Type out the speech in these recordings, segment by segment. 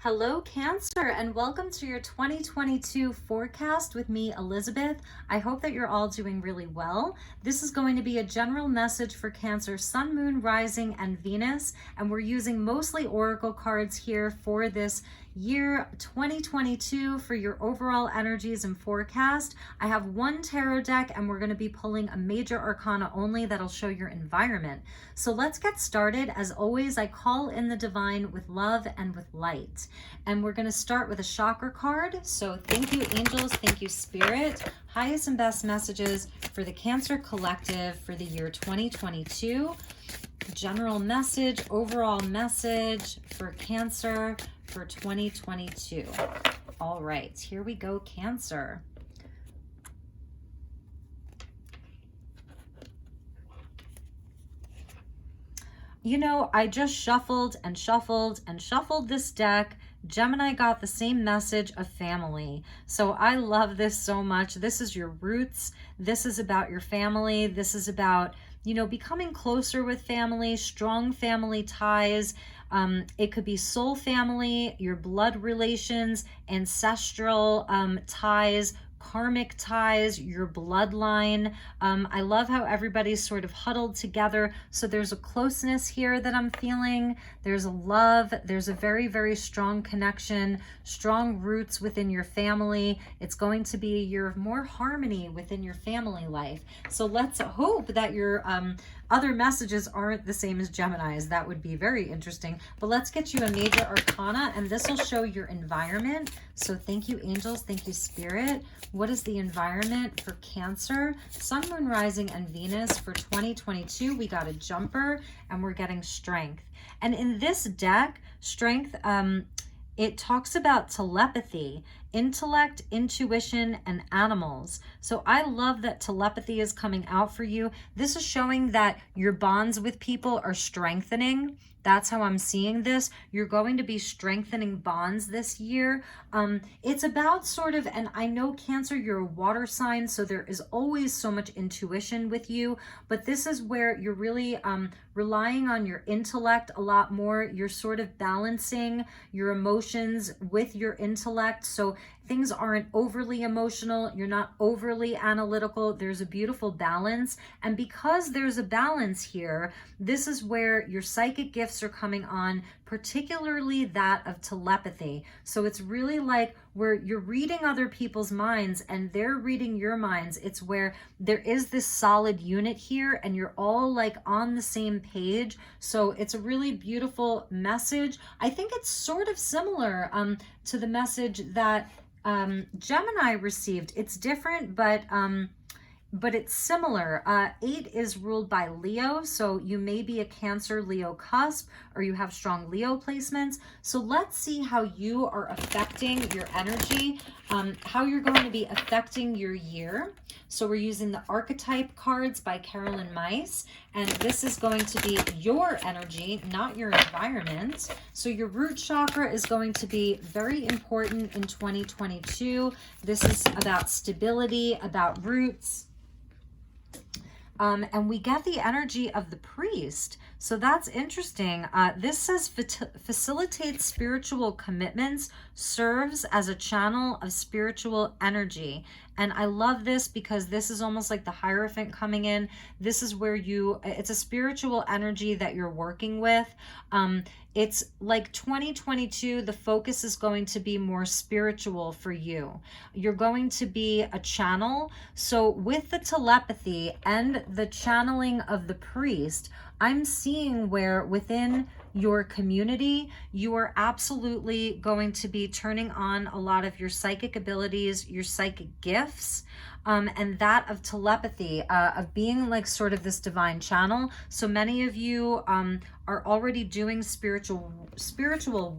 Hello, Cancer, and welcome to your 2022 forecast with me, Elizabeth. I hope that you're all doing really well. This is going to be a general message for Cancer, Sun, Moon, Rising, and Venus, and we're using mostly oracle cards here for this year 2022 for your overall energies and forecast. I have one tarot deck and we're going to be pulling a major arcana only that'll show your environment. So let's get started. As always, I call in the divine with love and with light. And we're going to start with a chakra card. So thank you, angels. Thank you, spirit. Highest and best messages for the Cancer collective for the year 2022. General message, overall message for Cancer for 2022. All right, here we go, Cancer. You know, I just shuffled and shuffled and shuffled this deck. Gemini got the same message of family. So I love this so much. This is your roots. This is about your family. This is about, you know, becoming closer with family, strong family ties. It could be soul family, your blood relations, ancestral ties, karmic ties, your bloodline. I love how everybody's sort of huddled together. So there's a closeness here that I'm feeling. There's a love. There's a very, very strong connection, strong roots within your family. It's going to be a year of more harmony within your family life. So let's hope that your other messages aren't the same as Gemini's. That would be very interesting. But let's get you a major arcana, and this will show your environment. So thank you, angels. Thank you, spirit. What is the environment for Cancer, Sun, Moon, Rising, and Venus for 2022? We got a jumper, and we're getting strength. And in this deck, strength, it talks about telepathy, intellect, intuition, and animals. So I love that telepathy is coming out for you. This is showing that your bonds with people are strengthening. That's how I'm seeing this. You're going to be strengthening bonds this year. It's about sort of, and I know Cancer, you're a water sign, so there is always so much intuition with you, but this is where you're really relying on your intellect a lot more. You're sort of balancing your emotions with your intellect. So things aren't overly emotional. You're not overly analytical. There's a beautiful balance. And because there's a balance here, this is where your psychic gifts are coming on, particularly that of telepathy. So it's really like where you're reading other people's minds and they're reading your minds. It's where there is this solid unit here and you're all like on the same page. So it's a really beautiful message. I think it's sort of similar to the message that Gemini received. It's different, but it's similar. 8 is ruled by Leo, so you may be a Cancer Leo cusp, or you have strong Leo placements. So let's see how you are affecting your energy, how you're going to be affecting your year. So we're using the archetype cards by Carolyn Mice, and this is going to be your energy, not your environment. So your root chakra is going to be very important in 2022. This is about stability, about roots. And we get the energy of the priest. So that's interesting. This says facilitates spiritual commitments, serves as a channel of spiritual energy. And I love this because this is almost like the Hierophant coming in. This is where it's a spiritual energy that you're working with. It's like 2022, the focus is going to be more spiritual for you. You're going to be a channel. So with the telepathy and the channeling of the priest, I'm seeing where within your community, you are absolutely going to be turning on a lot of your psychic abilities, your psychic gifts, and that of telepathy, of being like sort of this divine channel. So many of you are already doing spiritual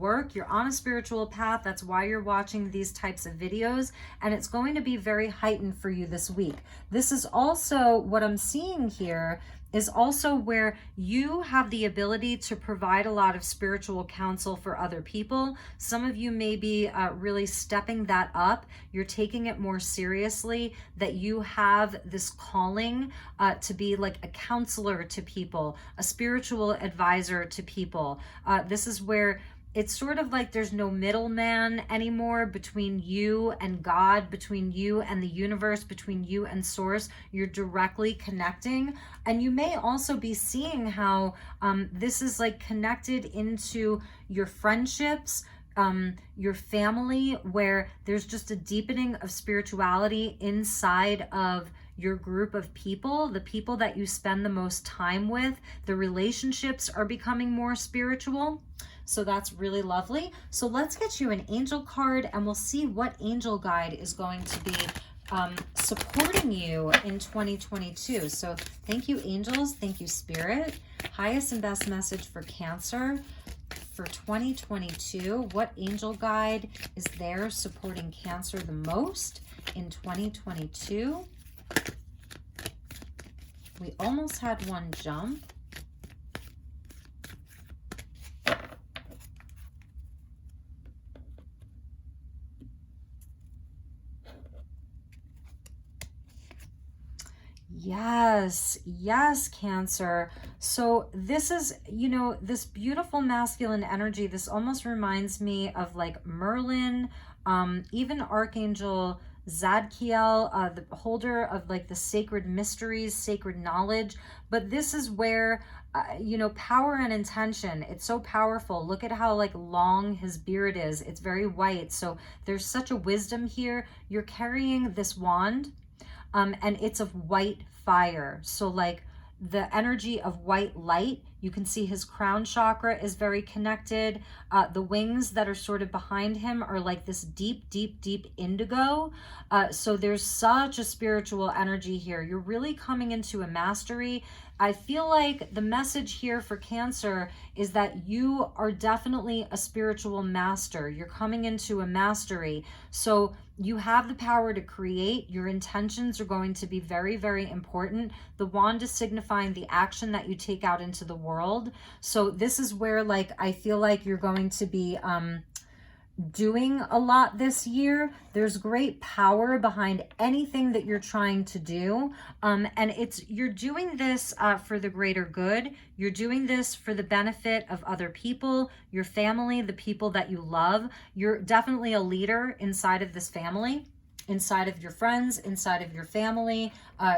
work. You're on a spiritual path. That's why you're watching these types of videos, and it's going to be very heightened for you this week. This is also what I'm seeing here is also where you have the ability to provide a lot of spiritual counsel for other people. Some of you may be really stepping that up. You're taking it more seriously, that you have this calling to be like a counselor to people, a spiritual advisor to people. This is where it's sort of like there's no middleman anymore between you and God, between you and the universe, between you and source. You're directly connecting. And you may also be seeing how this is like connected into your friendships, your family, where there's just a deepening of spirituality inside of your group of people, the people that you spend the most time with. The relationships are becoming more spiritual. So that's really lovely. So let's get you an angel card and we'll see what angel guide is going to be supporting you in 2022. So thank you, angels. Thank you, spirit. Highest and best message for Cancer for 2022. What angel guide is there supporting Cancer the most in 2022? We almost had one jump. Yes, yes, Cancer. So this is, you know, this beautiful masculine energy. This almost reminds me of like Merlin, even Archangel Zadkiel, the holder of like the sacred mysteries, sacred knowledge. But this is where, you know, power and intention, it's so powerful. Look at how like long his beard is. It's very white. So there's such a wisdom here. You're carrying this wand. And it's of white fire. So like the energy of white light, you can see his crown chakra is very connected. The wings that are sort of behind him are like this deep, deep, deep indigo. So there's such a spiritual energy here. You're really coming into a mastery. I feel like the message here for Cancer is that you are definitely a spiritual master. You're coming into a mastery. So you have the power to create. Your intentions are going to be very, very important. The wand is signifying the action that you take out into the world. So this is where like I feel like you're going to be doing a lot this year. There's great power behind anything that you're trying to do, and you're doing this for the greater good. You're doing this for the benefit of other people, your family, the people that you love. You're definitely a leader inside of this family, inside of your friends, inside of your family,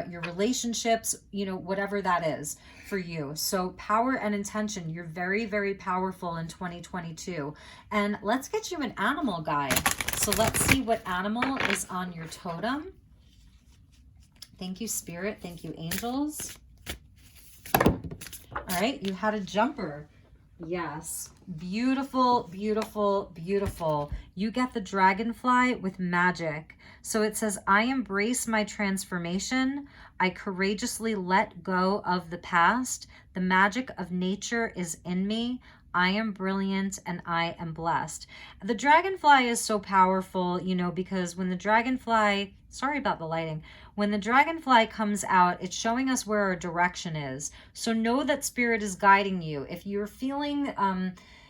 your relationships, you know, whatever that is for you. So power and intention, you're very, very powerful in 2022. And let's get you an animal guide. So let's see what animal is on your totem. Thank you, spirit. Thank you, angels. All right, you had a jumper. Yes, beautiful, beautiful, beautiful. You get the dragonfly with magic. So it says, I embrace my transformation. I courageously let go of the past. The magic of nature is in me. I am brilliant and I am blessed. The dragonfly is so powerful, you know, because when the dragonfly, sorry about the lighting, when the dragonfly comes out, it's showing us where our direction is. So know that spirit is guiding you. If you're feeling,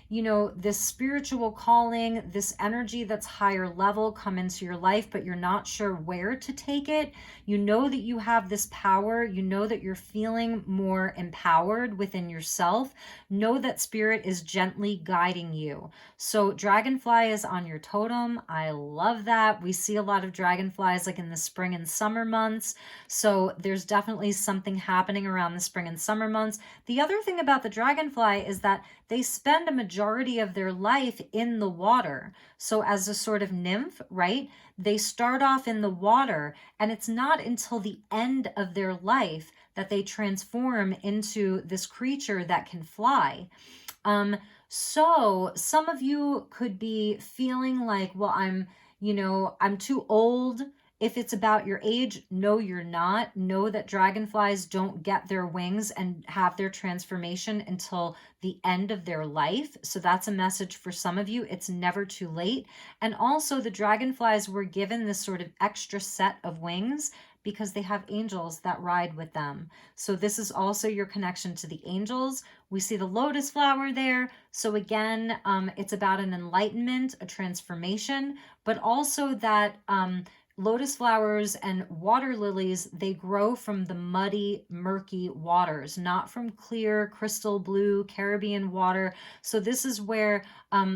you know, this spiritual calling, this energy that's higher level come into your life, but you're not sure where to take it, you know that you have this power, you know that you're feeling more empowered within yourself, know that spirit is gently guiding you. So dragonfly is on your totem. I love that. We see a lot of dragonflies like in the spring and summer months. So there's definitely something happening around the spring and summer months. The other thing about the dragonfly is that they spend a majority of their life in the water. So as a sort of nymph, right? They start off in the water, and it's not until the end of their life that they transform into this creature that can fly. So some of you could be feeling like, well, I'm too old. If it's about your age, no, you're not. Know that dragonflies don't get their wings and have their transformation until the end of their life. So that's a message for some of you. It's never too late. And also the dragonflies were given this sort of extra set of wings because they have angels that ride with them. So this is also your connection to the angels. We see the lotus flower there. So again, it's about an enlightenment, a transformation, but also that lotus flowers and water lilies, they grow from the muddy, murky waters, not from clear, crystal blue Caribbean water. So this is where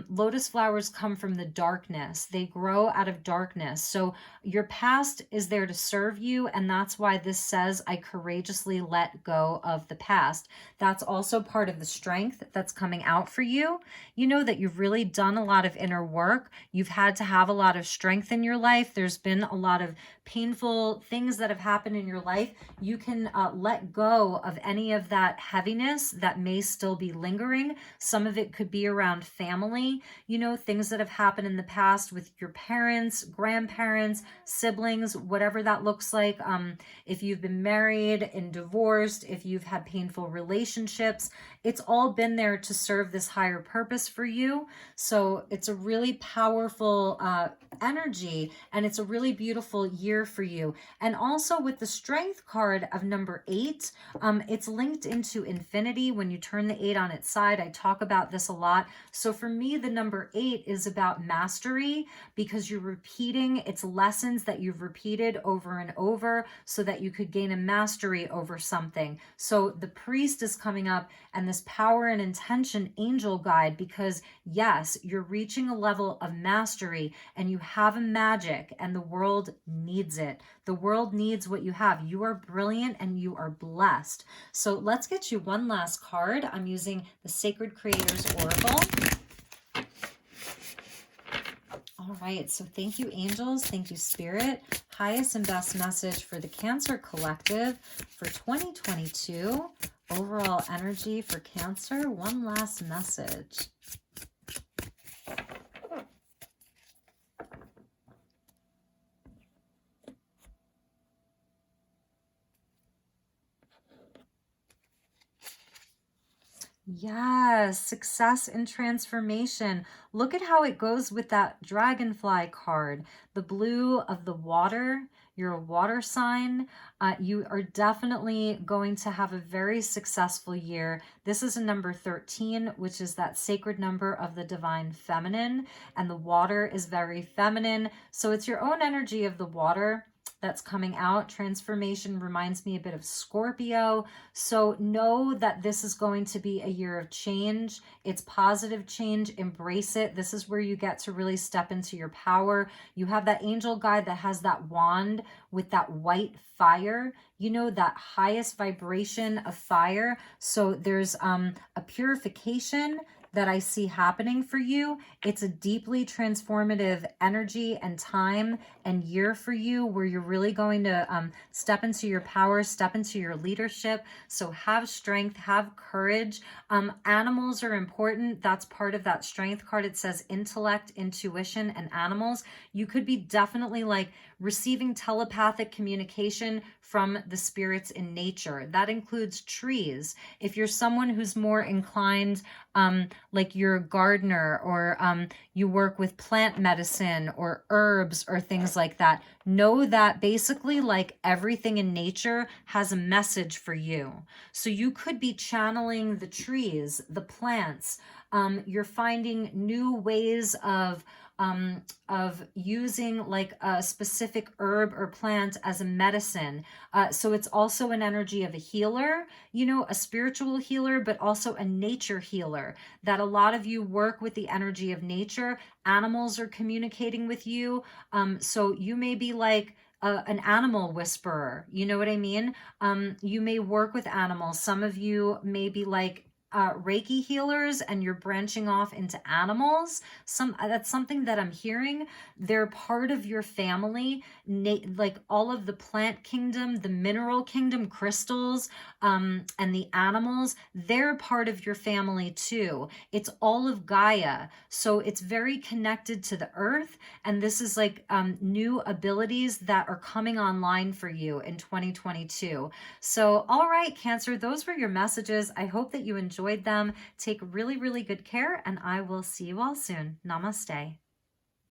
lotus flowers come from the darkness. They grow out of darkness. So your past is there to serve you, and that's why this says, I courageously let go of the past. That's also part of the strength that's coming out for you. You know that you've really done a lot of inner work. You've had to have a lot of strength in your life. There's been a lot of painful things that have happened in your life. You can let go of any of that heaviness that may still be lingering. Some of it could be around family, you know, things that have happened in the past with your parents, grandparents, siblings, whatever that looks like. If you've been married and divorced, if you've had painful relationships, it's all been there to serve this higher purpose for you. So it's a really powerful energy, and it's a really beautiful year for you. And also with the strength card of number 8, it's linked into infinity. When you turn the 8 on its side, I talk about this a lot. So for me, the number 8 is about mastery, because you're repeating, it's lessons that you've repeated over and over so that you could gain a mastery over something. So the priest is coming up, and this power and intention angel guide, because yes, you're reaching a level of mastery and you have a magic, and the world needs it. The world needs what you have. You are brilliant and you are blessed. So let's get you one last card. I'm using the Sacred Creators Oracle. All right, so thank you, angels. Thank you, Spirit. Highest and best message for the Cancer Collective for 2022. Overall energy for Cancer. One last message. Yes, success and transformation. Look at how it goes with that Dragonfly card. The blue of the water. You're a water sign. You are definitely going to have a very successful year. This is a number 13, which is that sacred number of the divine feminine. And the water is very feminine. So it's your own energy of the water that's coming out. Transformation reminds me a bit of Scorpio. So know that this is going to be a year of change. It's positive change. Embrace it. This is where you get to really step into your power. You have that angel guide that has that wand with that white fire, you know, that highest vibration of fire. So there's a purification that I see happening for you. It's a deeply transformative energy and time and year for you, where you're really going to step into your power, step into your leadership. So have strength, have courage. Animals are important. That's part of that strength card. It says intellect, intuition, and animals. You could be definitely like receiving telepathic communication from the spirits in nature. That includes trees. If you're someone who's more inclined, like you're a gardener, or you work with plant medicine or herbs or things like that, know that basically like everything in nature has a message for you. So you could be channeling the trees, the plants. You're finding new ways of using like a specific herb or plant as a medicine. So it's also an energy of a healer, you know, a spiritual healer, but also a nature healer, that a lot of you work with the energy of nature. Animals are communicating with you. So you may be like an animal whisperer, you know what I mean? You may work with animals. Some of you may be like Reiki healers, and you're branching off into animals. That's something that I'm hearing. They're part of your family, like all of the plant kingdom, the mineral kingdom, crystals, and the animals. They're part of your family too. It's all of Gaia, so it's very connected to the earth. And this is like new abilities that are coming online for you in 2022. So, all right, Cancer, those were your messages. I hope that you enjoyed them. Take really, really good care, and I will see you all soon. Namaste.